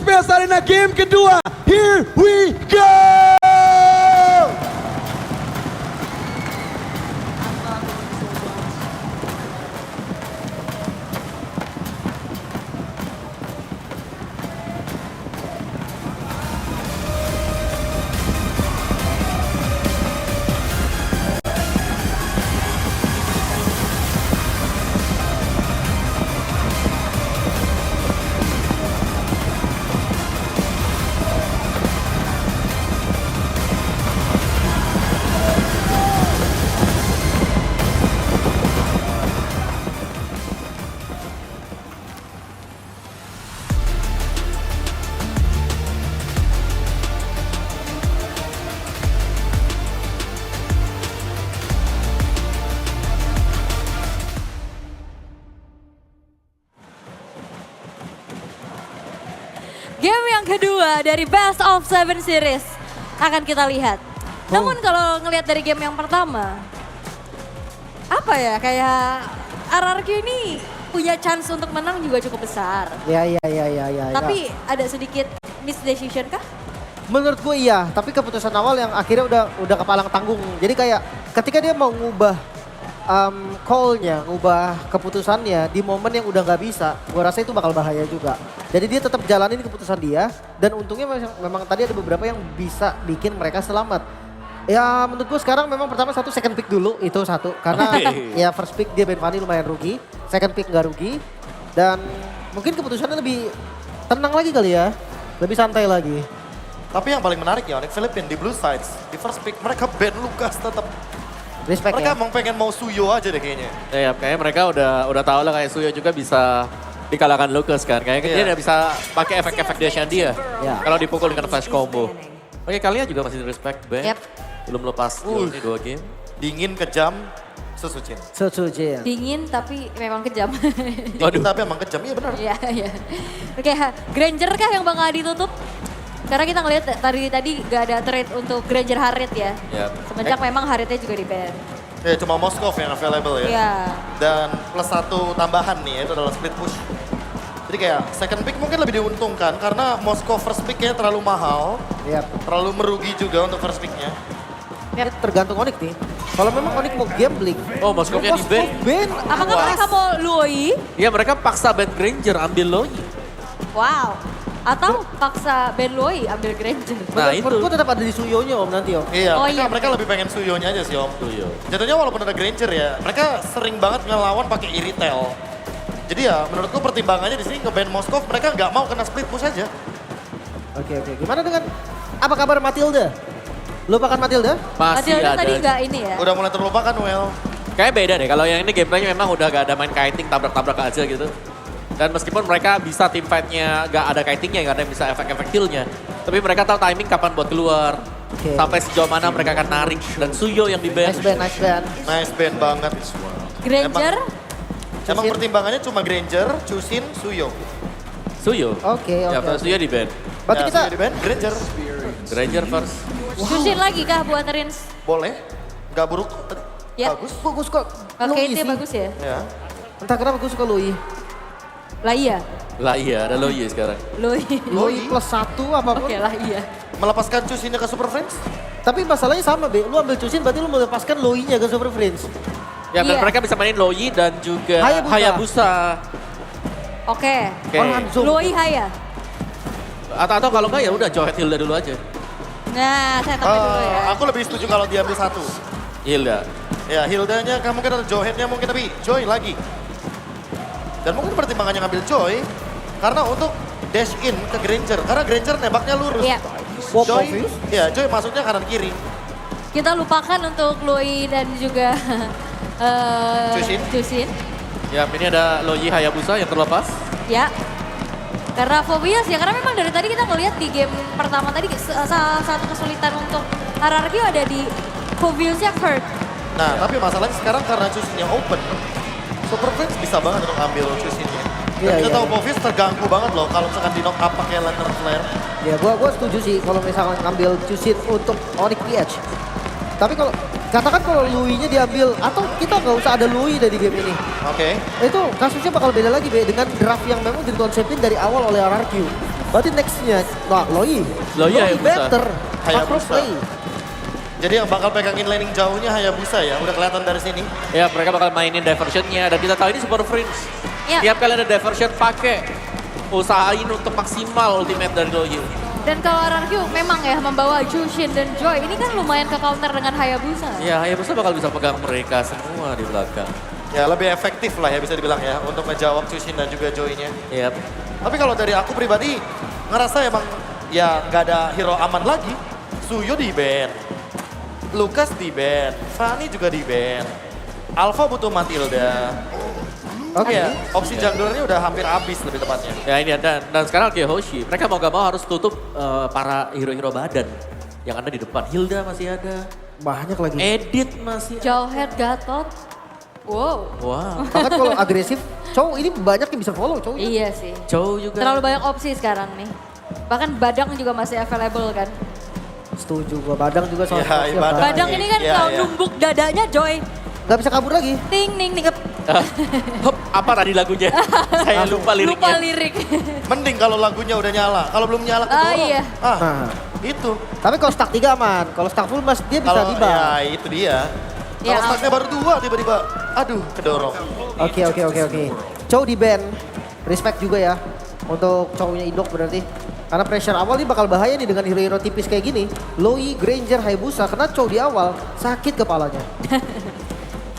Best Arena game kedua. Here we go! Game yang kedua dari Best of Seven Series akan kita lihat. Namun kalau ngelihat dari game yang pertama, apa ya, kayak RRQ ini punya chance untuk menang juga cukup besar. Ya. Tapi ada sedikit misdecision kah? Menurut gue iya, tapi keputusan awal yang akhirnya udah kepalang tanggung. Jadi kayak ketika dia mau ngubah call-nya, ngubah keputusannya di momen yang udah nggak bisa, gue rasa itu bakal bahaya juga. Jadi dia tetap jalanin keputusan dia, dan untungnya memang tadi ada beberapa yang bisa bikin mereka selamat. Ya menurut gue sekarang memang pertama second pick dulu, itu satu. Karena ya first pick dia Ben Fanny lumayan rugi, second pick nggak rugi. Dan mungkin keputusannya lebih tenang lagi kali ya, lebih santai lagi. Tapi yang paling menarik ya, Onyx Philippines di Blue Sides, di first pick mereka ban Lucas tetap. Respect Mereka ya. emang pengen mau Suyo aja deh kayaknya. Ya, kayaknya mereka udah tahu lah kayak Suyo juga bisa dikalahkan Lucas kan. Kayaknya dia udah bisa pakai efek-efek dashnya dia. Iya. Kalau dipukul dengan flash combo. Oke, kalian juga masih respect Ben. Yep. Belum lepas ini 2 game. Dingin, kejam, Susujin. Sojin. Dingin tapi memang kejam. Dingin tapi emang kejam, iya benar. Iya. Oke, Granger kah yang bakal ditutup? Karena kita ngelihat tadi gak ada trade untuk Granger Harit ya. Yep. Semenjak memang Haritnya juga di ban. Ya cuma Moskov yang available ya. Iya. Dan plus 1 tambahan nih, itu adalah split push. Jadi kayak second pick mungkin lebih diuntungkan karena Moskov first picknya terlalu mahal. Yap. Terlalu merugi juga untuk first picknya. Tergantung Onyx nih. Kalau memang Onyx mau gambling. Oh, Moskovnya di ban. Ben. Apakah mereka mau Luoi? Iya, mereka paksa ban Granger ambil Loi. Wow. Atau paksa Ben Luoi ambil Granger? Nah, itu. Menurut gue tetap ada di Suyonya om nanti om. Iya, Oh, mereka, iya, mereka lebih pengen Suyonya aja sih om. Suyo. Jatuhnya walaupun ada Granger ya, mereka sering banget ngelawan pakai Iritel. Jadi ya menurutku pertimbangannya di sini nge-ban Moskov, mereka nggak mau kena split push aja. Oke. Gimana dengan apa kabar Matilda? Lupakan Matilda? Masih Matilda ada. tadi nggak ini ya? Udah mulai terlupakan, Well. Kayaknya beda deh, kalau yang ini gameplaynya memang udah gak ada main kiting, tabrak-tabrak aja gitu. Dan meskipun mereka bisa team fight-nya gak ada kitingnya, gak ada yang bisa efek-efek kill-nya. Tapi mereka tahu timing kapan buat keluar. Oke. Sampai sejauh mana mereka akan narik. Dan Suyo yang di ban. Nice ban. Nice ban banget. Granger? Emang pertimbangannya cuma Granger, Chusin, Suyo. Suyo. Oke. Ya, Suyo di ban. Berarti Ya, kita Suyo di ban, Granger. Granger first. Susin lagi kah buat Rins? Boleh. Nggak buruk tadi. Ya. Bagus. gue suka Oke, Louis itu sih. bagus ya? Ya. Entah kenapa gue suka Louis. Lah iya, Lah iya, ada Loi sekarang. Luoi. Louis plus 1 apapun. Oke lah iya. Melepaskan Chusinnya ke Super Friends. Tapi masalahnya sama Be, lu ambil Chusin berarti lu melepaskan Louis-nya ke Super Friends. Ya, dan Iya. mereka bisa mainin Loi dan juga Hayabusa. Hayabusa. Oke. Oke. Orhanzo. Luoi Haya. Atau kalau enggak ya udah Johet Hilda dulu aja. Nah, saya tapi dulu ya. Aku lebih setuju kalau diambil satu. Hilda. Ya, Hildanya kan mungkin ada Joy-headnya mungkin, tapi Joy lagi. Dan mungkin pertimbangannya ngambil Joy karena untuk dash in ke Granger. Karena Granger nembaknya lurus. Iya. Walk Joy, off. ya Joy masuknya kanan kiri. Kita lupakan untuk Luoi dan juga Chusin. Ya, ini ada Loi Hayabusa yang terlepas. Ya. Karena Phobias ya, karena memang dari tadi kita ngelihat di game pertama tadi salah satu kesulitan untuk RRQ ada di Phobiasnya Kurt. Nah, tapi masalahnya sekarang karena Chusinnya open, Super Friends bisa banget untuk ambil Chusinnya. Dan kita tahu Phobias terganggu banget loh kalau misalkan di knock up pakai Lantern Flare. Ya gua setuju sih kalau misalkan ngambil Chusin untuk Onyx PH. Tapi kalau katakan kalau Louis-nya diambil atau kita nggak usah ada Louis dari game ini. Oke. Itu kasusnya bakal beda lagi Be, dengan draft yang memang dikonsepin dari awal oleh RRQ. Berarti nextnya, nah Loi. Loi Hayabusa. better. Hayabusa. Macro play. Jadi yang bakal pegang inlining jauhnya Hayabusa ya, udah kelihatan dari sini. Ya mereka bakal mainin diversionnya dan kita tahu ini Super Friends. Ya. Tiap kali ada diversion pakai, usahain untuk maksimal ultimate dari Loi. Dan kalau RRQ memang ya membawa Jushin dan Joy, ini kan lumayan ke counter dengan Hayabusa. Ya Hayabusa bakal bisa pegang mereka semua di belakang. Ya lebih efektif lah ya bisa dibilang ya untuk ngejawab Jushin dan juga Joy-nya. Yap. Tapi kalau dari aku pribadi ngerasa emang ya nggak ada hero aman lagi. Suyo di ban, Lucas di ban, Fanny juga di ban. Alpha butuh Matilda. Oke. Ya, opsi junglernya udah hampir habis lebih tepatnya. Ya ini dan sekarang Hoshi, mereka mau gak mau harus tutup para hero-hero badan yang ada di depan. Hilda masih ada, Banyak lagi. Edit masih ada. Jauhead, Gatot. Wow. Wow, Bahkan kalau agresif, cowok ini banyak yang bisa follow cowok. Iya sih. Chow juga. Terlalu banyak opsi sekarang nih. Bahkan Badang juga masih available kan. Setuju gua, Badang juga soal Ya, Badang. Badang ini kan Iya, kalau iya. numbuk dadanya Joy. Gak bisa kabur lagi. Ting, ning, ning. Hop, apa tadi lagunya? Saya lupa liriknya. Lupa lirik. Mending kalau lagunya udah nyala, kalau belum nyala Ah, kedorong. iya. Nah. Itu. Tapi kalau stack 3 aman, kalau stack full mas dia bisa Kalau diba. ya itu dia. Ya, Kalau stacknya baru 2 tiba-tiba, aduh kedorong. Oke. Chow di ban. Respect juga ya untuk cowoknya Indok berarti. Karena pressure awal ini bakal bahaya nih dengan hero-hero tipis kayak gini. Loi, Granger, Hayabusa, karena Chow di awal sakit kepalanya.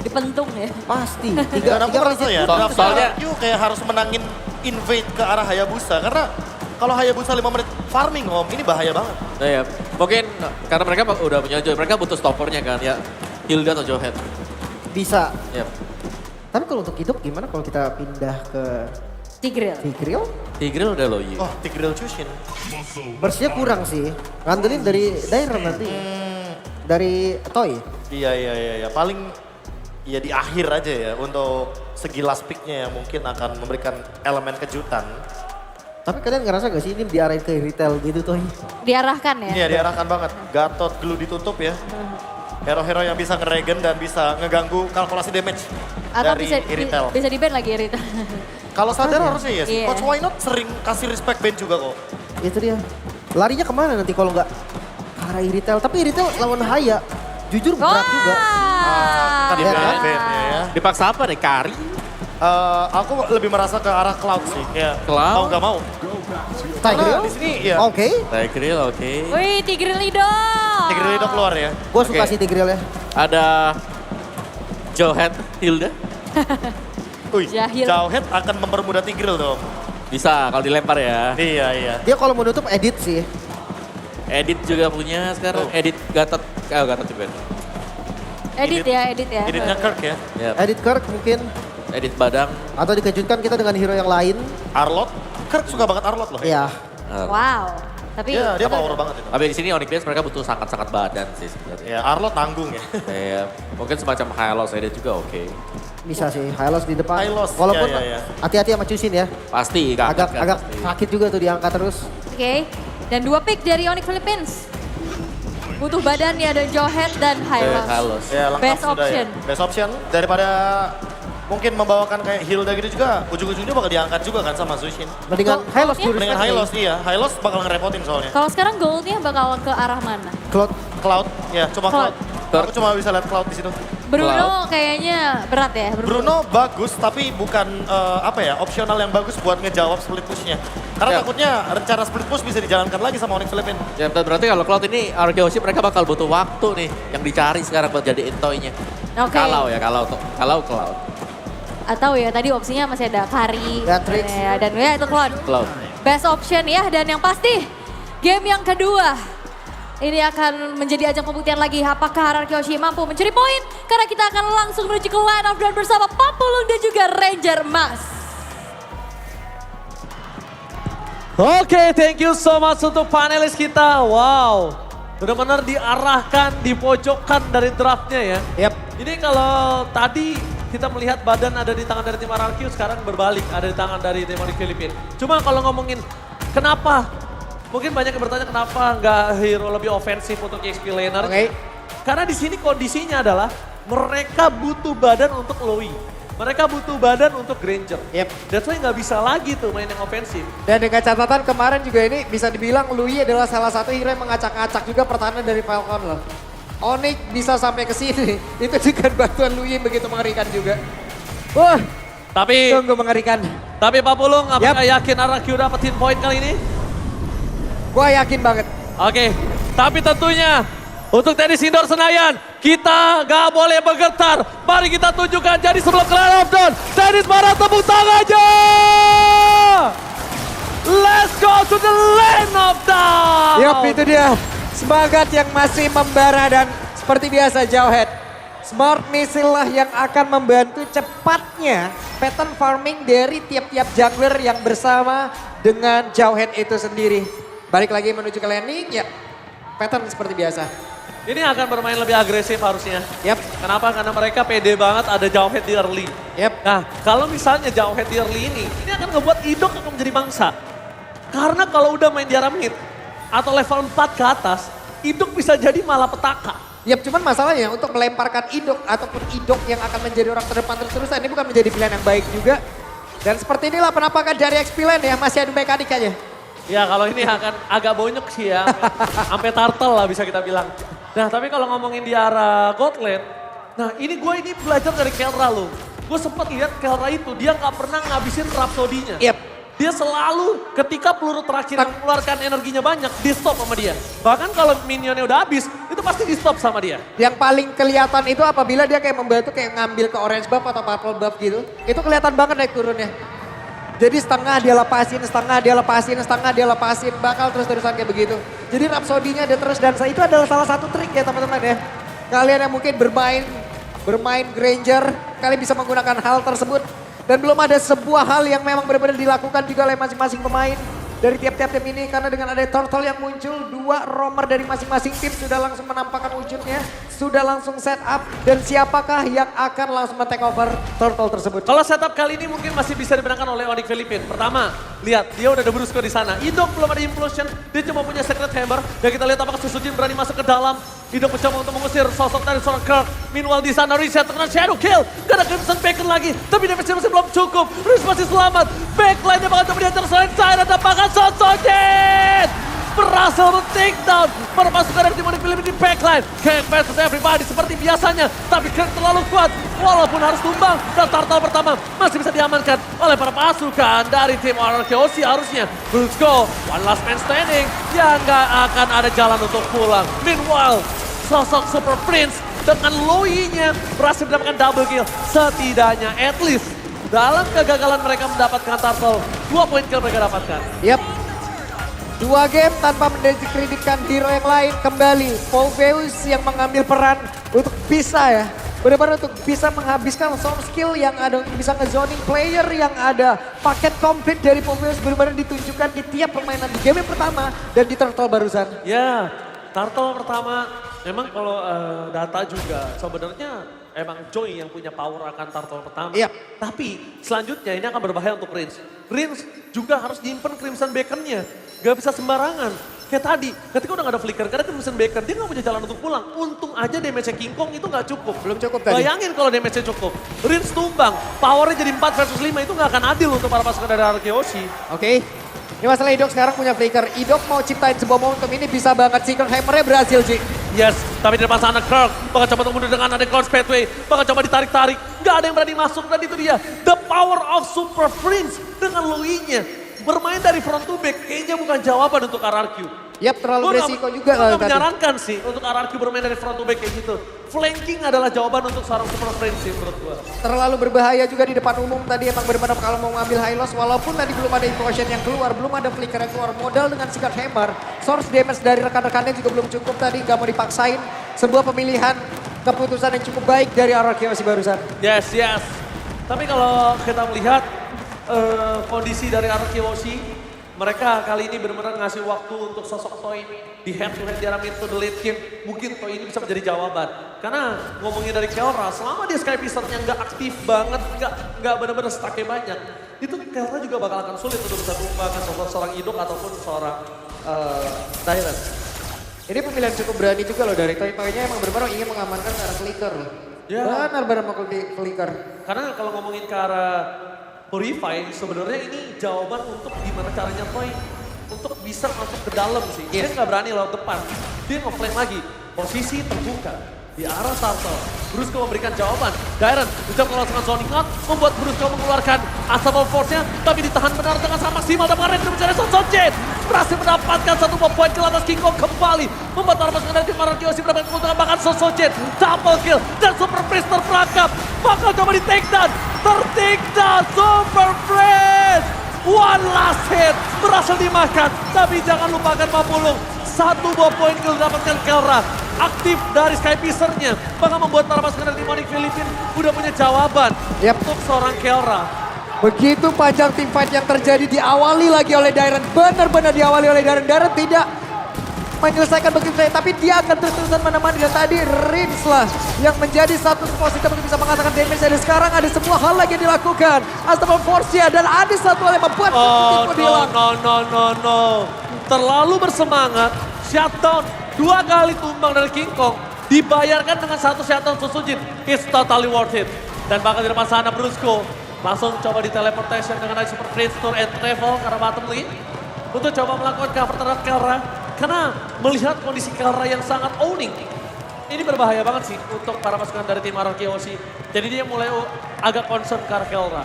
Dipentung ya. Pasti. Dan aku merasa ya, draft soalnya- RRQ kayak harus menangin invade ke arah Hayabusa. Karena kalau Hayabusa 5 menit farming om, ini bahaya banget. Nah, ya, mungkin karena mereka udah punya Joy, mereka butuh stoppernya kan ya. Hilda atau Jowhead. Bisa. Yap. Tapi kalau untuk Indok gimana kalau kita pindah ke Tigreal. Tigreal? Tigreal udah Loi. Oh, Tigreal Jushin. Bersnya kurang sih. Ngandelin dari daerah nanti. Dari Toy. Iya. Paling ya di akhir aja ya untuk segilas picknya yang mungkin akan memberikan elemen kejutan. Tapi kalian ngerasa gak sih ini diarahin ke retail gitu Toy? Diarahkan ya. Iya diarahkan banget. Gatot glue ditutup ya. Hero-hero yang bisa ngeregen dan bisa ngeganggu kalkulasi damage Atau dari Iritel. bisa di ban lagi Iritel. Kalau sadar harusnya ya sih. Iya. Coach Why Not sering kasih respect band juga kok. Itu dia. Larinya kemana nanti kalau nggak ke arah retail? Tapi retail lawan Haya. Jujur berat juga. Kan Di band ban. bandnya ya. Dipaksa apa nih? Kari? Aku lebih merasa ke arah Cloud sih. Ya, Cloud? mau nggak mau. Tigreal? Di sini ya. Oke. Tigreal oke. Wih, Tigreal Lido. Tigreal itu keluar ya. Gue suka Oke. sih Tigreal ya. Ada Jowhead, Hilda. Wih, Jahil. Jowhead akan mempermudah Tigreal dong. Bisa kalau dilempar ya. Iya. Dia kalau mau nutup edit sih. Edit juga punya sekarang. Edit Gatot. Gatot juga. Edit ya. Editnya Kirk ya. Yap. Edit Kirk mungkin. Edit Badang. Atau dikejutkan kita dengan hero yang lain. Arlot. Kirk suka banget Arlot loh. Iya. Wow. Tapi Iya, dia power banget itu. Tapi di sini Onyx Dance mereka butuh sangat-sangat badan sih sebenarnya. Ya, Arlot tanggung ya. Ya, mungkin semacam Hylos Edit juga oke. Bisa sih. Hylos di depan. Hylos, Walaupun ya. hati-hati sama Chusin ya. Pasti kan. Agak sakit juga tuh diangkat terus. Oke. Dan 2 pick dari Onyx Philippines. Butuh badannya ada Jowhead dan Hylos. Hylos. Ya, lengkap Best sudah option. ya. Best option daripada mungkin membawakan kayak Hilda gitu juga. Ujung-ujungnya bakal diangkat juga kan sama Zushin. Mendingan Gold- Hylos goldnya? dulu. Dengan Hylos iya. Hylos bakal ngerepotin soalnya. Kalau sekarang goldnya bakal ke arah mana? Cloud. Cloud, ya cuma Cloud. Cloud. Aku cuma bisa lihat Cloud di situ. Bruno kayaknya berat ya. Bruno bagus tapi bukan opsional yang bagus buat ngejawab split push-nya. Karena Ya. takutnya rencana split push bisa dijalankan lagi sama Onyx Philippines. Ya berarti kalau Cloud ini Arkeoshi mereka bakal butuh waktu nih yang dicari sekarang buat jadi intoy-nya. Oke. Kalau Cloud. Atau ya tadi opsinya masih ada Kari. Dan Trix. Ya, dan ya itu Cloud. Cloud. Best option ya dan yang pasti game yang kedua. Ini akan menjadi ajang pembuktian lagi apakah RRQ Hoshi mampu mencuri poin. Karena kita akan langsung menuju ke line of dan bersama Papulung dan juga Ranger Mas. Oke, thank you so much untuk panelis kita. Wow, benar-benar diarahkan, dipojokkan dari draftnya ya. Yap. Ini kalau tadi kita melihat badan ada di tangan dari tim RRQ, sekarang berbalik ada di tangan dari tim Onyx Philippines. Cuma kalau ngomongin kenapa, mungkin banyak yang bertanya kenapa nggak hero lebih ofensif untuk XP laner. Oke. Karena di sini kondisinya adalah mereka butuh badan untuk Loi. Mereka butuh badan untuk Granger. Yep. That's why nggak bisa lagi tuh main yang ofensif. Dan dengan catatan kemarin juga ini bisa dibilang Lui adalah salah satu hero yang mengacak-acak juga pertahanan dari Falcon loh. Onyx bisa sampai ke sini, itu dengan bantuan Lui yang begitu mengerikan juga. Wah, Tapi sungguh mengerikan. Pak Pulung, apakah yakin RRQ dapetin poin kali ini? Gua yakin banget. Oke, tapi tentunya untuk tenis indoor Senayan, kita gak boleh bergetar. Mari kita tunjukkan, jadi sebelum Clan of Dawn, tenis Barat tepuk tangannya! Let's go to the land of dawn! Yup, itu dia. Semangat yang masih membara dan seperti biasa Jawhead. Smart missile lah yang akan membantu cepatnya pattern farming dari tiap-tiap jungler yang bersama dengan Jawhead itu sendiri. Balik lagi menuju ke landing, ya pattern seperti biasa. Ini akan bermain lebih agresif harusnya. Yap, Kenapa? Karena mereka pede banget ada Jawhead di early. yap. Nah, kalau misalnya Jawhead di early ini akan ngebuat Idok akan menjadi bangsa. Karena kalau udah main di arah mid atau level 4 ke atas, Idok bisa jadi malah petaka. Yap, cuman masalahnya untuk melemparkan Idok ataupun Idok yang akan menjadi orang terdepan terus-terusan ini bukan menjadi pilihan yang baik juga. Dan seperti inilah penampakan dari XP Lane ya, masih adu mekanik aja. Ya kalau ini akan agak bonyok sih ya, sampai turtle lah bisa kita bilang. Nah tapi kalau ngomongin di arah God Lane, nah ini belajar dari Kelra loh. Gue sempat lihat Kelra itu, dia nggak pernah ngabisin Rhapsody-nya. Yap. Dia selalu ketika peluru terakhir yang mengeluarkan energinya banyak, di stop sama dia. Bahkan kalau minionnya udah habis, itu pasti di stop sama dia. Yang paling kelihatan itu apabila dia kayak membantu kayak ngambil ke orange buff atau purple buff gitu. Itu kelihatan banget naik turunnya. Jadi setengah dia lepasin, setengah dia lepasin, setengah dia lepasin. Bakal terus-terusan kayak begitu. Jadi Rhapsody-nya ada terus dan itu adalah salah satu trik ya teman-teman ya. Kalian yang mungkin bermain Granger, kalian bisa menggunakan hal tersebut. Dan belum ada sebuah hal yang memang benar-benar dilakukan juga oleh masing-masing pemain dari tiap-tiap tim ini. Karena dengan ada turtle yang muncul, dua roamer dari masing-masing tim sudah langsung menampakkan wujudnya. Sudah langsung set up dan siapakah yang akan langsung men-take over turtle tersebut. Kalau setup kali ini mungkin masih bisa dimenangkan oleh Onyx Philippines. Pertama, lihat dia udah ada Brusco di sana. Idok belum ada implosion, dia cuma punya secret hammer. Dan kita lihat apakah Susujin berani masuk ke dalam. Idok mencoba untuk mengusir sosok dari seorang Kirk. Meanwhile di sana reset dengan Shadow Kill. Gak ada Crimson Bacon lagi, tapi damage masih belum cukup. Riz masih selamat. Backline-nya bakal coba diantar selain Siren dan bahkan Susujin berhasil men-take down para pasukan dari tim Onyx Philippines di backline. Can't versus everybody seperti biasanya, tapi Kirk terlalu kuat walaupun harus tumbang. Dan turtle pertama masih bisa diamankan oleh para pasukan dari tim RRQOC harusnya. Let's go, one last man standing yang gak akan ada jalan untuk pulang. Meanwhile, sosok Super Prince dengan Loi-nya berhasil mendapatkan double kill. Setidaknya at least dalam kegagalan mereka mendapatkan turtle, 2 poin kill mereka dapatkan. Yap. 2 game tanpa mendiskreditkan hero yang lain kembali. Polveus yang mengambil peran untuk bisa ya. Benar-benar untuk bisa menghabiskan soft skill yang ada. Untuk bisa ngezoning player yang ada. Paket komplit dari Polveus benar-benar ditunjukkan di tiap permainan. Di game yang pertama dan di turtle barusan. Ya, turtle pertama memang kalau data juga sebenarnya emang Joy yang punya power akan turtle pertama. Iya. Tapi selanjutnya ini akan berbahaya untuk Rince. Rince juga harus nyimpen Crimson Bacon-nya. Gak bisa sembarangan. Kayak tadi, ketika udah gak ada flicker, karena Crimson Bacon, dia gak punya jalan untuk pulang. Untung aja damage-nya King Kong itu gak cukup. Belum cukup tadi. Bayangin kalau damage-nya cukup. Rince tumbang, powernya jadi 4 versus 5 itu gak akan adil untuk para pasukan dari RRQOC. Oke. Ini masalah Idok sekarang punya flicker. Idok mau ciptain sebuah momentum ini bisa banget. Secret Hammer-nya berhasil Ci. Yes, tapi di depan sana Kirk bakal coba untuk mundur dengan ada Cloud Pathway, bakal coba ditarik-tarik, nggak ada yang berani masuk dan itu dia the power of Super Prince dengan Lui-nya bermain dari front to back kayaknya bukan jawaban untuk RRQ. Yap, terlalu beresiko juga kalau kalau tadi. menyarankan sih untuk RRQ bermain dari front to back kayak gitu. Flanking adalah jawaban untuk seorang Super Prince sih menurut gua. Terlalu berbahaya juga di depan umum tadi emang benar-benar kalau mau ngambil high loss walaupun tadi belum ada implosion yang keluar, belum ada flicker yang keluar. Modal dengan Secret Hammer, source damage dari rekan-rekannya juga belum cukup tadi, nggak mau dipaksain. Sebuah pemilihan keputusan yang cukup baik dari RRQ masih barusan. Yes, yes. Tapi kalau kita melihat kondisi dari RRQOC, mereka kali ini benar-benar ngasih waktu untuk sosok Toy di head to head di arah mid to the late game. Mungkin Toy ini bisa menjadi jawaban. Karena ngomongin dari Kelra, selama dia Sky Pisternya nggak aktif banget, nggak benar-benar stucknya banyak, itu Kelra juga bakal akan sulit untuk bisa tumbangkan seorang Idok ataupun seorang Tyrant. Ini pemilihan cukup berani juga loh dari Toy-Toynya emang benar-benar ingin mengamankan arah flicker loh. Ya. Benar-benar mau flicker. Karena kalau ngomongin ke arah Purify, sebenarnya ini jawaban untuk gimana caranya Toy untuk bisa masuk ke dalam sih. Dia nggak berani lewat depan, dia nge-flame lagi. Posisi terbuka di arah Turtle. Brusco memberikan jawaban. Dairon bisa melangsungkan Sonic Knot, membuat Brusco mengeluarkan Unstoppable Force-nya, tapi ditahan benar dengan sangat maksimal. Dan Red mencari Sonjet berhasil mendapatkan satu poin kill atas King Kong kembali. Membuat para pasukan dari tim Marquee mendapatkan keuntungan, bahkan Sonjet double kill dan Super Priest terperangkap. Bakal coba di take down, ter-take down Super Priest. One last hit berhasil dimakan, tapi jangan lupakan Mapulung. Satu buah poin kill dapatkan Kelra. Aktif dari Skypicer-nya. Bahkan membuat para pasukan dari Demonic Philippines udah punya jawaban untuk seorang Kelra. Begitu panjang team fight yang terjadi diawali lagi oleh Dairon. Benar-benar diawali oleh Dairon. Dairon tidak menyelesaikan begitu saja, tapi dia akan terus-terusan menemani. Dan tadi Rins lah yang menjadi satu positif untuk bisa mengatakan damage. Dan sekarang ada semua hal lagi yang dilakukan. Unstoppable Force-nya dan ada satu hal yang membuat No. Terlalu bersemangat. Shutdown 2 kali tumbang dari King Kong. Dibayarkan dengan satu shutdown Susujin. It's totally worth it. Dan bahkan di depan sana Brusco langsung coba di teleportation dengan Super Prince Tour and Travel karena bottom lane. Untuk coba melakukan cover terhadap Kelra. Karena melihat kondisi Kelra yang sangat owning. Ini berbahaya banget sih untuk para pasukan dari tim RRQ OC. Jadi dia mulai agak concern ke arah Kelra.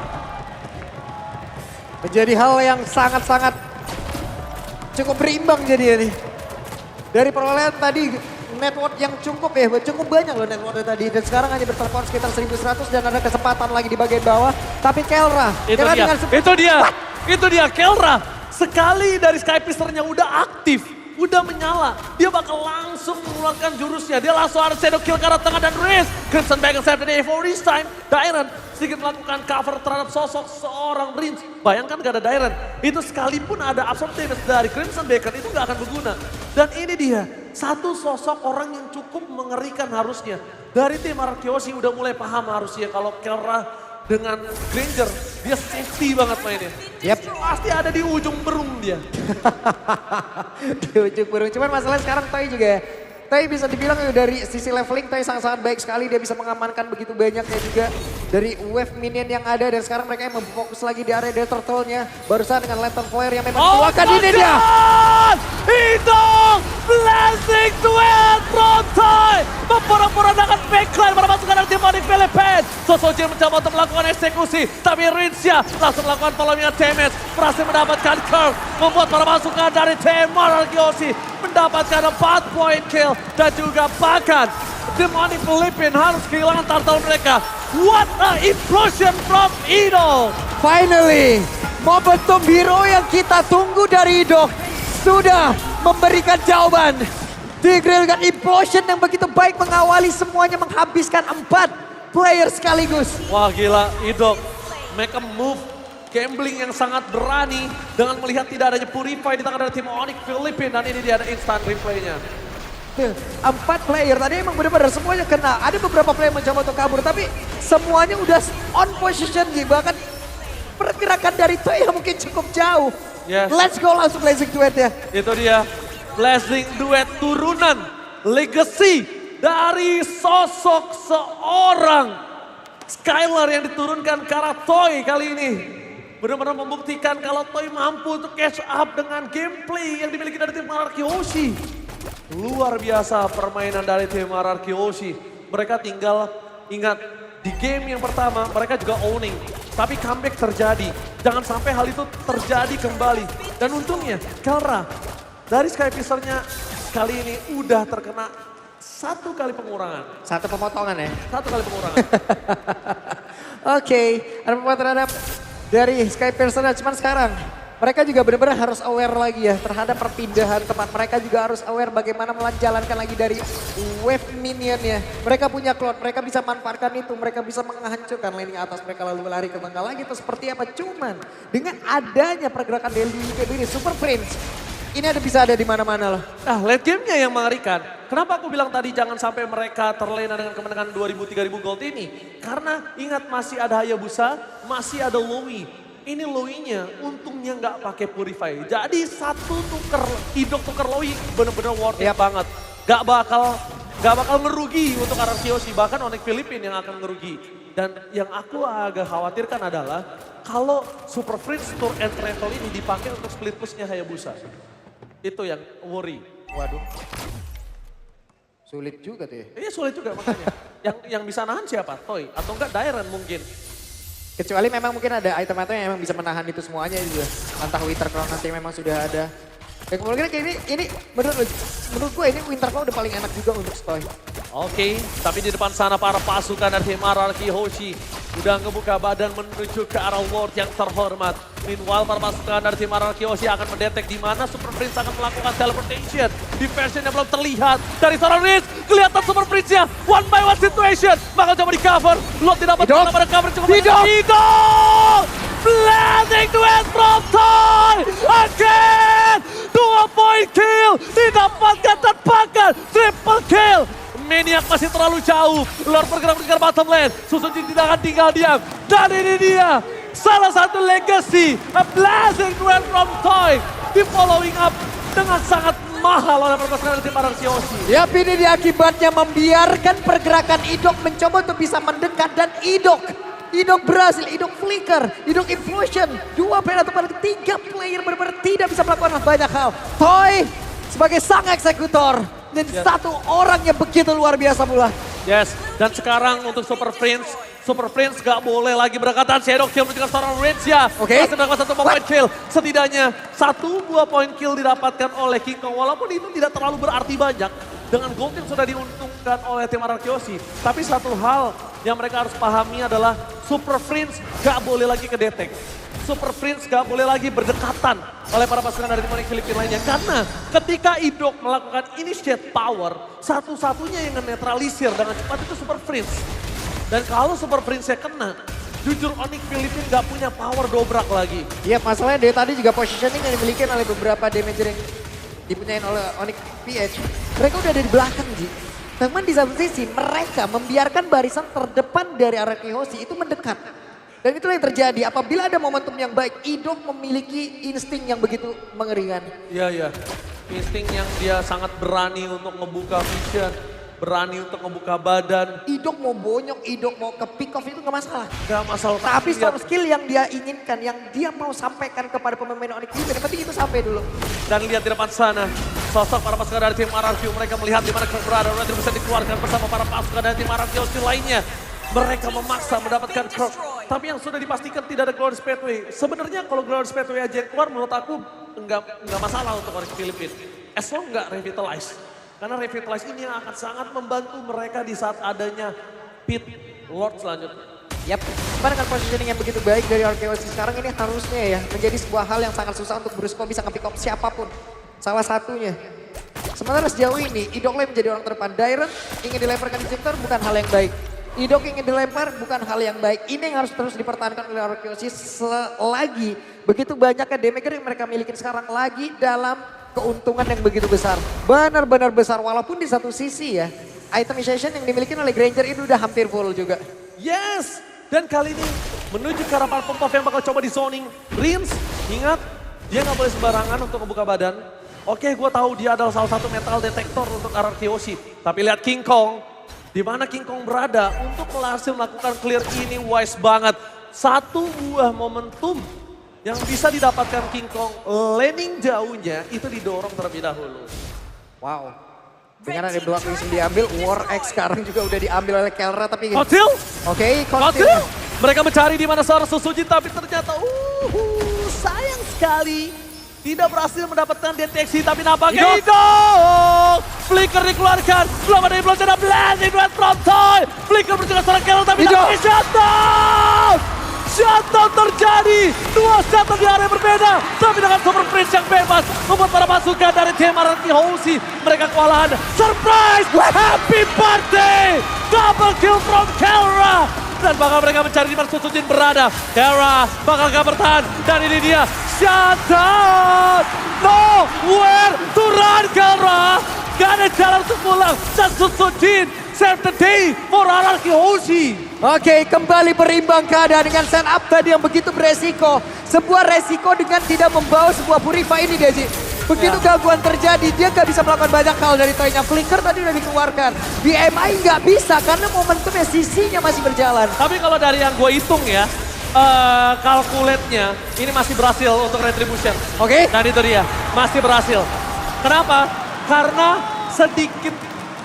menjadi hal yang sangat-sangat cukup berimbang jadi ini. Dari perolehan tadi network yang cukup banyak loh networknya tadi. Dan sekarang hanya berperform sekitar 1100 dan ada kesempatan lagi di bagian bawah. Tapi Kelra. Itu dia Kelra. Sekali dari Skypister-nya udah aktif, udah menyala. Dia bakal langsung mengeluarkan jurusnya. Dia langsung ada shadow kill ke arah tengah dan Riz. Crimson Bag and Saturday for this time. Dairon sedikit melakukan cover terhadap sosok seorang Riz. Bayangkan gak ada Dairon. Itu sekalipun ada absorb damage dari Crimson Baker itu gak akan berguna. Dan ini dia, satu sosok orang yang cukup mengerikan harusnya. Dari tim Arkeosi udah mulai paham harusnya kalau Kelra dengan Granger, dia safety banget mainnya. Yep. Pasti ada di ujung berung dia. Di ujung burung. Cuman masalahnya sekarang Toy juga ya. Toy bisa dibilang dari sisi leveling Toy sangat-sangat baik sekali. Dia bisa mengamankan begitu banyaknya juga dari wave minion yang ada. Dan sekarang mereka yang memfokus lagi di area Death Turtle-nya. Barusan dengan Lantern Flare yang memang keluarkan ini dia. Hidung blessing duel from Toy. Memporak-porandakan backline para pasukan dari tim Demonic Philippines. Sosojin mencoba untuk melakukan eksekusi. Tapi Rinsya langsung melakukan follow-nya damage. Berhasil mendapatkan curve. Membuat para pasukan dari tim Maragiosi mendapatkan 4 point kill. Dan juga bahkan Demonic Philippines harus kehilangan turtle mereka. What a implosion from Ido. Finally, momentum hero yang kita tunggu dari Idok sudah memberikan jawaban. Di-grillkan implosion yang begitu baik mengawali semuanya, menghabiskan 4 player sekaligus. Wah gila, Idok make a move. Gambling yang sangat berani dengan melihat tidak adanya Purify di tangan dari tim Onyx Philippines. Dan ini dia ada instant replaynya. 4 player tadi emang benar-benar semuanya kena. Ada beberapa player mencoba untuk kabur tapi semuanya udah on position gitu. Bahkan pergerakan dari Toy yang mungkin cukup jauh. Yes. Let's go langsung blazing duet ya. Itu dia blessing duet turunan legacy dari sosok seorang Skylar yang diturunkan ke arah Toy kali ini. Benar-benar membuktikan kalau Toy mampu untuk catch up dengan gameplay yang dimiliki dari tim Arkeosi. Luar biasa permainan dari tim Arkeosi. Mereka tinggal ingat di game yang pertama mereka juga owning. Tapi comeback terjadi. Jangan sampai hal itu terjadi kembali. Dan untungnya Kelra dari Skypicer-nya kali ini udah terkena 1 kali pengurangan. 1 pemotongan ya. 1 kali pengurangan. Oke, ada pemotongan terhadap dari Skypicer. Cuman sekarang mereka juga benar-benar harus aware lagi ya terhadap perpindahan tempat. Mereka juga harus aware bagaimana melanjalankan lagi dari wave minionnya. Mereka punya cloud, mereka bisa manfaatkan itu. Mereka bisa menghancurkan laning atas mereka lalu lari ke tengah lagi atau seperti apa. Cuman dengan adanya pergerakan dari ini Super Prince. Ini bisa ada di mana-mana loh. Nah late game-nya yang mengerikan. Kenapa aku bilang tadi jangan sampai mereka terlena dengan kemenangan 2.000-3.000 gold ini. Karena ingat masih ada Hayabusa, masih ada Lowy. Ini Lowy-nya untungnya nggak pakai Purify. Jadi satu tuker, Idok tuker Lowy bener-bener worth it banget. Gak bakal Gak bakal ngerugi untuk RRQ, bahkan Onyx Philippines yang akan ngerugi. Dan yang aku agak khawatirkan adalah kalau Super Prince Tour and Rental ini dipakai untuk split pushnya Hayabusa. Itu yang worry. Waduh. Sulit juga tuh ya. Iya sulit juga makanya. yang bisa nahan siapa? Toy atau enggak Dairen mungkin. Kecuali memang mungkin ada item-item yang memang bisa menahan itu semuanya juga. Entah Winter Crown nanti memang sudah ada. Dan kemudian kayak ini menurut gue ini Winter Crown udah paling enak juga untuk Stoy. Oke, tapi di depan sana para pasukan dari tim RRQ Hoshi udah ngebuka badan menuju ke arah Lord yang terhormat. Meanwhile, para pasukan dari tim RRQ Hoshi akan mendetek di mana Super Prince akan melakukan teleportation. Diversion yang belum terlihat dari seorang Riz. Kelihatan Super Prince-nya one by one situation. Bakal coba di cover. Lord tidak dapat pada cover cukup. Idol! Blazing to end from Toy! Again! 2-point kill! Didapatkan tanpakan! Triple kill! Maniac masih terlalu jauh. Lord bergerak ke bottom lane. Susuji tidak akan tinggal diam. Dan ini dia. Salah satu legacy. A blazing duel from Toy. Di following up dengan sangat mahal oleh perpasangan tim RRQ Hoshi. Ya, ini dia akibatnya membiarkan pergerakan Idok mencoba untuk bisa mendekat dan Idok berhasil, Idok flicker, Idok implosion. 2 player atau pada 3 player benar-benar tidak bisa melakukan banyak hal. Toy sebagai sang eksekutor menjadi satu orang yang begitu luar biasa pula. Yes, dan sekarang untuk Super Prince gak boleh lagi berdekatan. Shadow kill dengan seorang Rage ya. Oke. Masih mendapatkan 1 point kill. Setidaknya 1-2 point kill didapatkan oleh King Kong. Walaupun itu tidak terlalu berarti banyak. Dengan gold yang sudah diuntungkan oleh tim RRQ Hoshi. Tapi satu hal yang mereka harus pahami adalah Super Prince gak boleh lagi kedetek. Super Prince gak boleh lagi berdekatan oleh para pasukan dari tim Onyx Philippines lainnya. Karena ketika Idok melakukan initiate power, satu-satunya yang menetralisir dengan cepat itu Super Prince. Dan kalau Super Prince-nya kena, jujur Onyx Philippines gak punya power dobrak lagi. Iya, masalahnya dari tadi juga positioning yang dimiliki oleh beberapa damager yang dipunyain oleh Onyx PH. Mereka udah ada di belakang, Ji. Namun di satu sisi mereka membiarkan barisan terdepan dari RRQ Hoshi itu mendekat. Dan itulah yang terjadi apabila ada momentum yang baik, Idok memiliki insting yang begitu mengerikan. Iya. Insting yang dia sangat berani untuk ngebuka vision. Berani untuk ngebuka badan. Idok mau bonyok, Idok mau ke pick off itu gak masalah. Gak masalah. Tapi lihat. skill yang dia inginkan, yang dia mau sampaikan kepada pemain Onyx Philippines, yang penting itu sampai dulu. Dan lihat di depan sana, sosok para pasukan dari tim RRQ, mereka melihat di mana Kong berada, Red bisa dikeluarkan bersama para pasukan dari tim RRQ lainnya. Mereka memaksa mendapatkan Kirk, tapi yang sudah dipastikan tidak ada Glorious Pathway. Sebenarnya kalau Glorious Pathway aja yang keluar, menurut aku nggak masalah untuk Onyx Philippines. As long nggak revitalize. Karena revitalize ini yang akan sangat membantu mereka di saat adanya pit Lord selanjutnya. Yap, cuman dengan positioning yang begitu baik dari RRQ sekarang ini harusnya ya menjadi sebuah hal yang sangat susah untuk Brusco bisa nge-pick up siapapun. Salah satunya. Sementara sejauh ini, Idok Lane menjadi orang terdepan. Dairen ingin dilemparkan di Jupiter bukan hal yang baik. Idok ingin dilempar bukan hal yang baik. Ini yang harus terus dipertahankan oleh RRQ selagi begitu banyaknya damager yang mereka miliki sekarang lagi dalam keuntungan yang begitu besar. Benar-benar besar walaupun di satu sisi ya, itemization yang dimiliki oleh Granger itu udah hampir full juga. Yes! Dan kali ini menuju ke arah para pembuff yang bakal coba di zoning. Rins, ingat dia nggak boleh sembarangan untuk membuka badan. Oke, gue tahu dia adalah salah satu metal detektor untuk RRQ Hoshi. Tapi lihat King Kong, di mana King Kong berada untuk berhasil melakukan clear ini wise banget. Satu buah momentum yang bisa didapatkan King Kong laning jauhnya itu didorong terlebih dahulu. Wow. Dengan ada dua yang diambil, War X sekarang juga udah diambil oleh Kelra tapi... Kotil! Oke, Kotil! Mereka mencari di mana seorang Susuji tapi ternyata sayang sekali. Tidak berhasil mendapatkan deteksi tapi nampaknya Idok! Flicker dikeluarkan, belum ada implosion dan blazing duet from Toy. Flicker berjalan seorang Kelra tapi nampaknya shutdown! Shutdown terjadi, 2 shutdown di area berbeda. Tapi dengan Super Prince yang bebas, membuat para pasukan dari tim RRQ Hoshi mereka kewalahan. Surprise! Happy birthday! Double kill from Kelra! Dan bakal mereka mencari di mana Susujin berada. Kelra bakal gak bertahan. Dan ini dia, shutdown! Nowhere to run Kelra! Gak ada jalan untuk pulang. Dan Susujin save the day for RRQ Hoshi. Oke, kembali berimbang keadaan dengan setup tadi yang begitu beresiko. Sebuah resiko dengan tidak membawa sebuah purify ini, Deji. Begitu gangguan terjadi, dia nggak bisa melakukan banyak hal dari Toy-nya. Flicker tadi udah dikeluarkan. BMI nggak bisa karena momentumnya sisinya masih berjalan. Tapi kalau dari yang gue hitung ya, kalkulatnya ini masih berhasil untuk Retribution. Oke. Dan itu dia, masih berhasil. Kenapa? Karena sedikit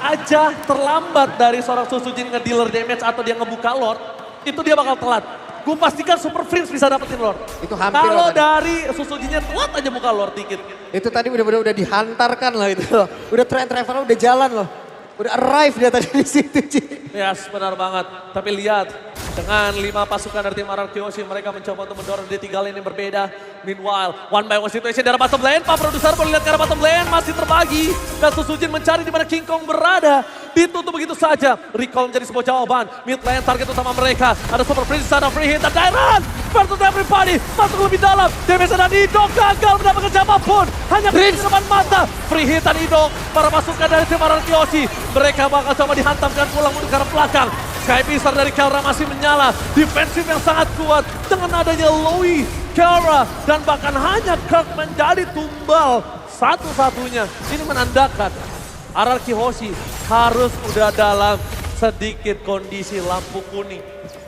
aja terlambat dari seorang Susujin nge-dealer damage atau dia ngebuka Lord, itu dia bakal telat. Gue pastikan Super Prince bisa dapetin Lord. Itu hampir Kalau loh tadi. dari Susujinnya telat aja buka Lord dikit. Itu tadi udah dihantarkan loh itu loh. Udah travel udah jalan loh. Udah arrive dia tadi di situ, Ci. Yes, benar banget. Tapi lihat, dengan 5 pasukan dari tim RRQ Hoshi, mereka mencoba untuk mendorong di 3 lane yang berbeda. Meanwhile, one by one situation dari bottom lane. Pak produser boleh lihat ke arah bottom lane, masih terbagi. Dan Susujin mencari di mana King Kong berada. Ditutup begitu saja. Recall menjadi sebuah jawaban. Mid lane target utama mereka. Ada Super Prince, ada free hit, dan Dairon versus everybody. Masuk lebih dalam. Damage dan Idok gagal mendapatkan siapapun. Hanya Prince di depan mata. Free hit dan Idok. Para pasukan dari tim RRQ Hoshi. Mereka bakal coba dihantamkan pulang mundur ke arah belakang. Sky Pisar dari Kelra masih menyala. Defensif yang sangat kuat. Dengan adanya Lowy, Kelra, dan bahkan hanya Kirk menjadi tumbal satu-satunya. Ini menandakan RRQ Hoshi harus udah dalam sedikit kondisi lampu kuning.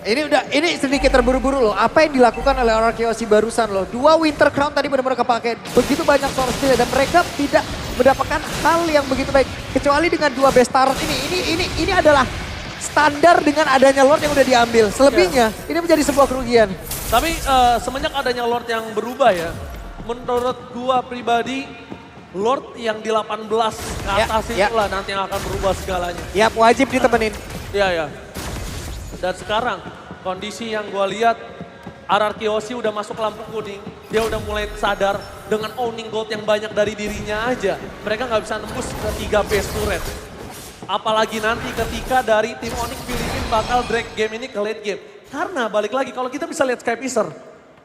Ini sedikit terburu-buru loh. Apa yang dilakukan oleh RRQ Hoshi barusan loh. 2 Winter Crown tadi benar-benar kepake. Begitu banyak source skill dan mereka tidak mendapatkan hal yang begitu baik. Kecuali dengan 2 best turret ini adalah standar dengan adanya Lord yang udah diambil. Selebihnya ini menjadi sebuah kerugian. Tapi semenjak adanya Lord yang berubah ya, menurut gua pribadi Lord yang di 18 ke atas itulah nanti yang akan berubah segalanya. Yap, wajib ditemenin. Iya. Dan sekarang kondisi yang gua lihat RRQ Hoshi udah masuk lampu kuning. Dia udah mulai sadar dengan owning gold yang banyak dari dirinya aja. Mereka nggak bisa nembus ke 3 base turret. Apalagi nanti ketika dari tim Onyx Filipina bakal drag game ini ke late game. Karena balik lagi kalau kita bisa lihat Sky Pisar.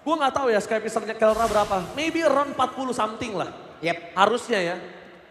Gue nggak tahu ya Sky Pisarnya Kelra berapa. Maybe around 40 something lah. Yep. Harusnya ya.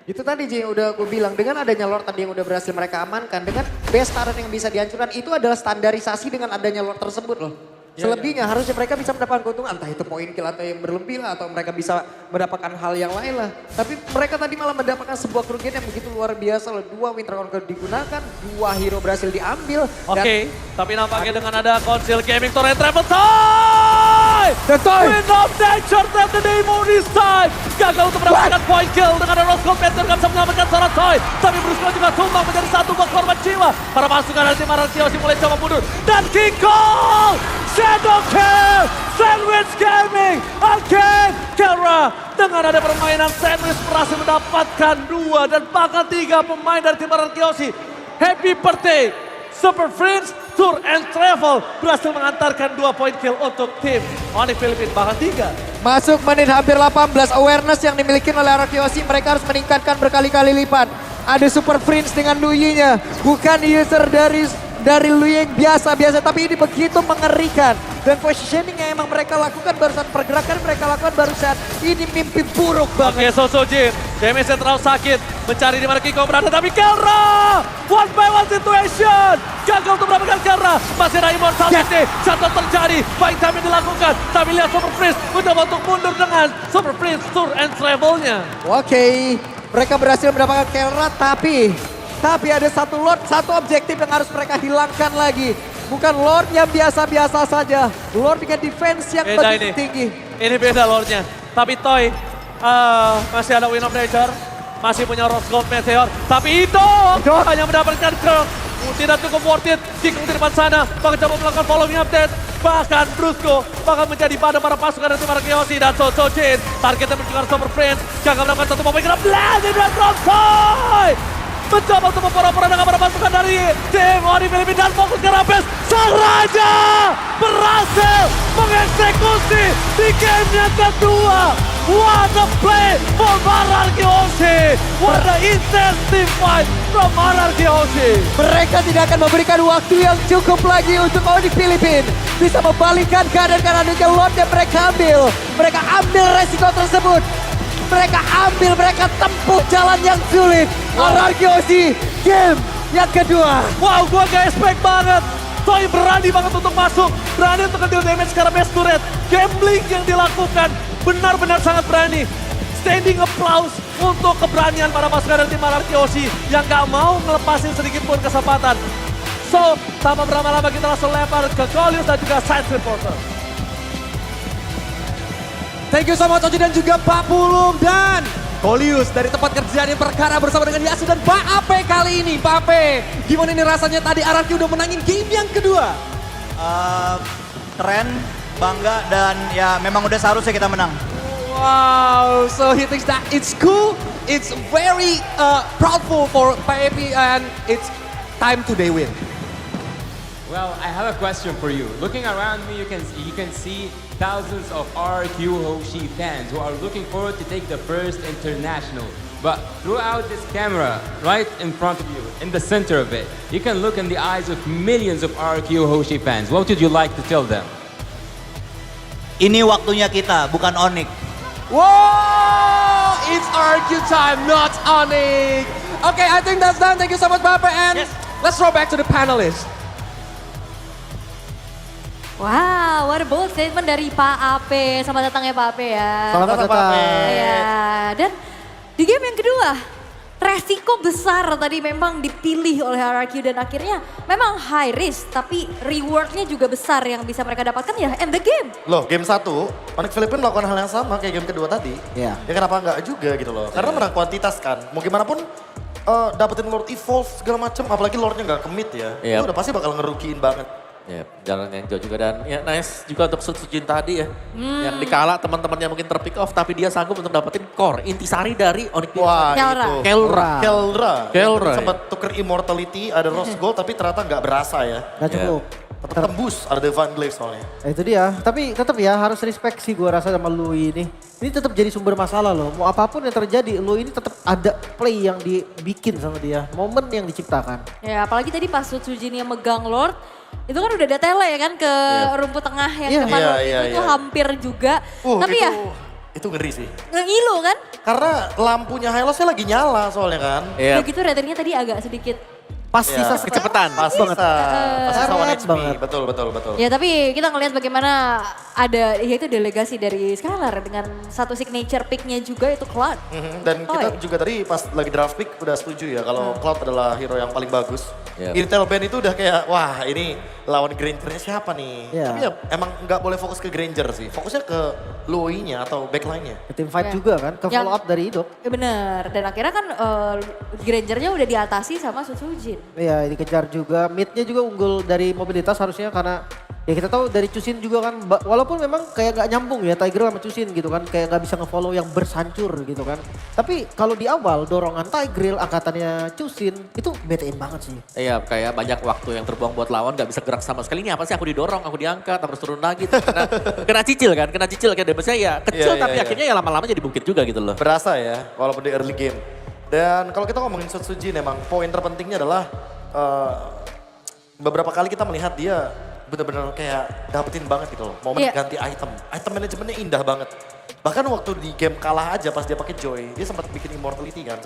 Itu tadi Ji, udah gue bilang, dengan adanya Lord tadi yang udah berhasil mereka amankan, dengan base turret yang bisa dihancurkan, itu adalah standarisasi dengan adanya Lord tersebut loh. Selebihnya harusnya mereka bisa mendapatkan keuntungan, entah itu poin kill atau yang berlebih lah, atau mereka bisa mendapatkan hal yang lain lah. Tapi mereka tadi malah mendapatkan sebuah kerugian yang begitu luar biasa loh. 2 Winter Crown digunakan, 2 hero berhasil diambil. Oke, tapi nampaknya dengan ada Council Gaming Torrent Travel Toy! The Toy! Wind of Nature that the name on this time! Gagal untuk mendapatkan point kill dengan ada Rose Gold Panther gak bisa menyelamatkan seorang Toy. Tapi Bruce Lee juga tumbang menjadi satu buah korban jiwa. Para pasukan dari tim RRQ Hoshi mulai coba mundur. Dan King Kong! Shadow Kill! Sandwich Gaming! Again! Kelra dengan ada permainan Sandwich berhasil mendapatkan 2 dan bahkan 3 pemain dari tim RRQ Hoshi. Happy birthday! Super Friends Tour and Travel berhasil mengantarkan 2 point kill untuk tim Onyx Filipina, bahkan 3. Masuk menit hampir 18, awareness yang dimiliki oleh RRQ Hoshi mereka harus meningkatkan berkali-kali lipat. Ada Super Prince dengan Luyi-nya, bukan user dari Luyi yang biasa-biasa, tapi ini begitu mengerikan. Dan positioning yang emang mereka lakukan barusan, pergerakan mereka lakukan barusan, ini mimpi buruk Oke, banget. Susujin, damage terlalu sakit, mencari di mana King Kong berada, tapi Kelra! One by one situation! Gagal untuk mendapatkan Kelra, masih ada immortality, shutdown terjadi, baik time yang dilakukan, tapi lihat Super Prince mencoba untuk mundur dengan Super Prince Tour and Travel-nya. Oke, mereka berhasil mendapatkan Kelra, tapi ada satu Lord, satu objektif yang harus mereka hilangkan lagi. Bukan Lord yang biasa-biasa saja. Lord dengan defense yang Beda begitu ini. tinggi. Ini beda Lordnya. Tapi Toy masih ada Wind of Nature. Masih punya Rose Gold Meteor. Tapi itu hanya mendapatkan Kirk. Tidak cukup worth it. Kikung di depan sana. Bahkan coba melakukan following update. Bahkan Brusco bakal menjadi pada para pasukan dari tim RRQ Hoshi. Dan Susujin. Targetnya menunjukkan Super Prince. Gagal mendapatkan satu momen. Kena blast dan from Toy. Mencoba untuk mempora-pora dengan para pasukan dari tim Onyx Filipina dan fokus ke Rapes. Sang Raja berhasil mengeksekusi di gamenya kedua. What a play from RRQ Hoshi. What a intense team fight from RRQ Hoshi. Mereka tidak akan memberikan waktu yang cukup lagi untuk Onyx Filipina bisa membalikkan keadaan karena adanya Lord yang mereka ambil. Mereka ambil resiko tersebut. Mereka ambil, mereka tempuh jalan yang sulit. RRQ Hoshi, game yang kedua. Wow, gua gak expect banget. Toy berani banget untuk masuk. Berani untuk deal damage karena base turret. Gambling yang dilakukan benar-benar sangat berani. Standing applause untuk keberanian para pasukan dari tim RRQ Hoshi yang gak mau ngelepasin sedikit pun kesempatan. So, tanpa berlama-lama kita langsung lempar ke Golius dan juga Science Reporter. Thank you so much Oji dan juga Pak Pulung dan Golius dari tempat kerjaan yang perkara bersama dengan Yasu dan Pak Ape kali ini. Pak Ape, gimana ini rasanya tadi RRQ udah menangin game yang kedua? Keren, bangga, dan ya memang udah seharusnya kita menang. Wow, so he thinks that it's cool, it's very proudful for Pak Ape and it's time to they win. Well, I have a question for you. Looking around me, you can see thousands of RQ Hoshi fans who are looking forward to take the first international. But throughout this camera, right in front of you, in the center of it, you can look in the eyes of millions of RQ Hoshi fans. What would you like to tell them? Ini waktunya kita, bukan Onyx. Whoa, it's RQ time, not Onyx. Okay, I think that's done. Thank you so much, Bapak. And let's throw back to the panelists. Wow, what a bold statement dari Pak Ape. Selamat datang ya Pak Ape ya. Selamat datang. Ya, dan di game yang kedua, resiko besar tadi memang dipilih oleh RRQ dan akhirnya memang high risk, tapi rewardnya juga besar yang bisa mereka dapatkan ya end the game. Loh, game 1, Onyx Philippines melakukan hal yang sama kayak game kedua tadi. Iya. Ya kenapa enggak juga gitu loh. Karena menang kuantitas kan. Mau gimana pun dapetin Lord Evolve segala macem, apalagi Lordnya nggak commit ya. Iya. Itu udah pasti bakal ngerugiin banget. Ya, jalan yang jauh juga dan ya nice juga untuk Sutsujin tadi ya. Yang dikala teman-temannya mungkin terpick off tapi dia sanggup untuk dapetin core intisari dari Onyx Wah Kelra. itu. Kelra. Kelra. Sempat tuker immortality, ada rose gold tapi ternyata nggak berasa ya. Gak cukup. Tetap tembus, ada Divine Glaive soalnya. Itu dia, tapi tetap ya harus respect sih gue rasa sama Lui ini. Ini tetap jadi sumber masalah loh. Mau apapun yang terjadi, Lui ini tetap ada play yang dibikin sama dia. Momen yang diciptakan. Ya apalagi tadi pas Sutsujin yang megang Lord, itu kan udah ada tele ya kan ke rumput tengah yang Iya. depan Iya, Lord iya, itu tuh iya. hampir juga. Tapi itu, ya itu ngeri sih. ngilu kan. Karena lampunya Hylosnya lagi nyala soalnya kan. Iya. Udah gitu ratingnya tadi agak sedikit. Pas Iya. sisa Kecepatan. Pas banget. Pas sisa one Karet HP. banget. Betul, betul, betul. Ya tapi kita ngelihat bagaimana ada yaitu delegasi dari Scalar dengan satu signature picknya juga itu Cloud. Dan kita Toy. juga tadi pas lagi draft pick udah setuju ya kalau Cloud adalah hero yang paling bagus. Yep. Intel Band itu udah kayak wah ini lawan Grangernya siapa nih? Iya. Tapi ya emang nggak boleh fokus ke Granger sih. Fokusnya ke Lui-nya atau backline-nya. Ke tim fight Ya. juga kan, ke Yang- follow up dari Idok. Ya bener, dan akhirnya kan Grangernya udah diatasi sama Sutsujin. Iya dikejar juga, midnya juga unggul dari mobilitas harusnya karena ya kita tahu dari Chusin juga kan, walaupun memang kayak gak nyambung ya Tiger sama Chusin gitu kan, kayak gak bisa nge-follow yang bersancur gitu kan. Tapi kalau di awal dorongan Tigril, angkatannya Chusin itu betein banget sih. Iya, kayak banyak waktu yang terbuang buat lawan, gak bisa gerak sama sekali. Ini apa sih, aku didorong, aku diangkat, harus turun lagi. Kena cicil kan, kena cicil. Kayak damage-nya ya kecil, Iya, tapi iya, akhirnya ya lama-lama jadi bukit juga gitu loh. Berasa ya walaupun di early game. Dan kalau kita ngomongin Sutsujin emang poin terpentingnya adalah beberapa kali kita melihat dia benar-benar kayak dapetin banget gitu loh. Momen Iya. ganti item. Item manajemennya indah banget. Bahkan waktu di game kalah aja pas dia pakai Joy, dia sempat bikin immortality kan.